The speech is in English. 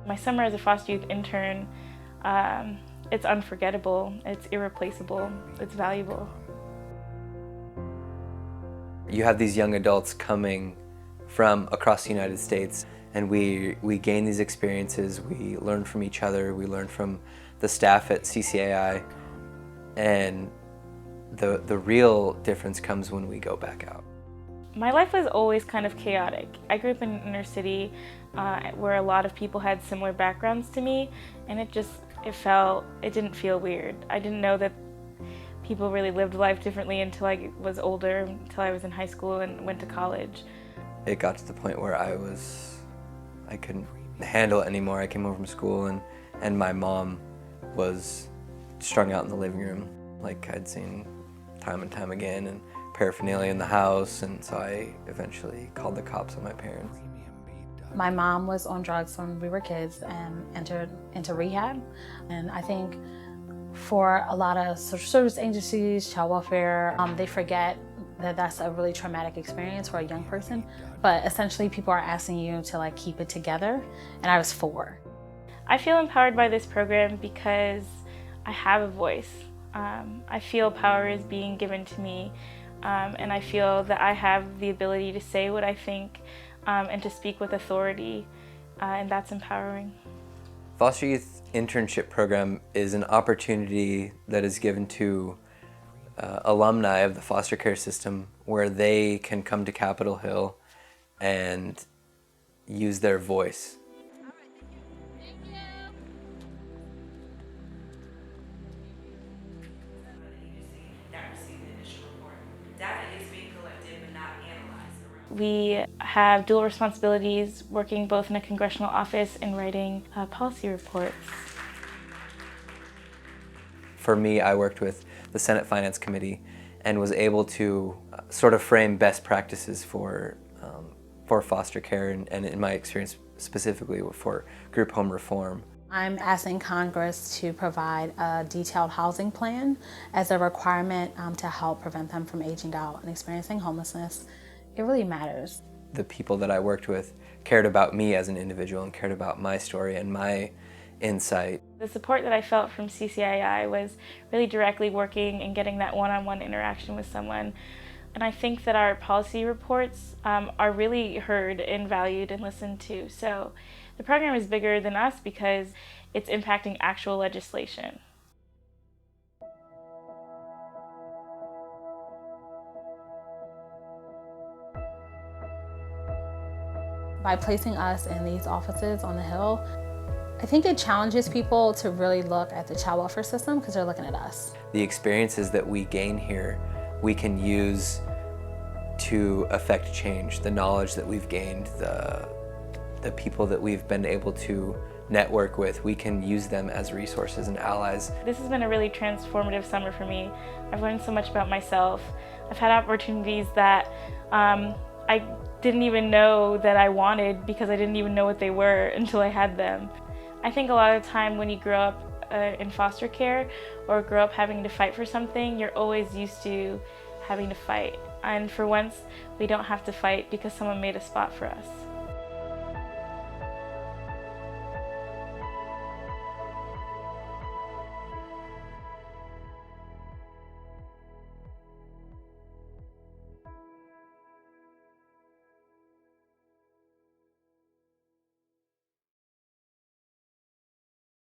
My summer as a Foster Youth intern, it's unforgettable, it's irreplaceable, it's valuable. You have these young adults coming from across the United States, and we gain these experiences, we learn from each other, we learn from the staff at CCAI, and the real difference comes when we go back out. My life was always kind of chaotic. I grew up in an inner city where a lot of people had similar backgrounds to me, and it didn't feel weird. I didn't know that people really lived life differently until I was older, until I was in high school and went to college. It got to the point where I couldn't handle it anymore. I came home from school and my mom was strung out in the living room, like I'd seen time and time again, and paraphernalia in the house, and so I eventually called the cops on my parents. My mom was on drugs when we were kids and entered into rehab, and I think for a lot of social service agencies, child welfare, they forget that that's a really traumatic experience for a young person, but essentially people are asking you to keep it together, and I was 4. I feel empowered by this program because I have a voice. I feel power is being given to me, and I feel that I have the ability to say what I think and to speak with authority, and that's empowering. Foster Youth Internship Program is an opportunity that is given to alumni of the foster care system where they can come to Capitol Hill and use their voice. We have dual responsibilities, working both in a congressional office and writing policy reports. For me, I worked with the Senate Finance Committee and was able to sort of frame best practices for foster care and in my experience specifically for group home reform. I'm asking Congress to provide a detailed housing plan as a requirement to help prevent them from aging out and experiencing homelessness. It really matters. The people that I worked with cared about me as an individual and cared about my story and my insight. The support that I felt from CCAI was really directly working and getting that one-on-one interaction with someone. And I think that our policy reports are really heard and valued and listened to. So the program is bigger than us because it's impacting actual legislation. By placing us in these offices on the Hill, I think it challenges people to really look at the child welfare system because they're looking at us. The experiences that we gain here, we can use to affect change. The knowledge that we've gained, the people that we've been able to network with, we can use them as resources and allies. This has been a really transformative summer for me. I've learned so much about myself. I've had opportunities that I didn't even know that I wanted because I didn't even know what they were until I had them. I think a lot of the time when you grow up in foster care or grow up having to fight for something, you're always used to having to fight. And for once, we don't have to fight because someone made a spot for us.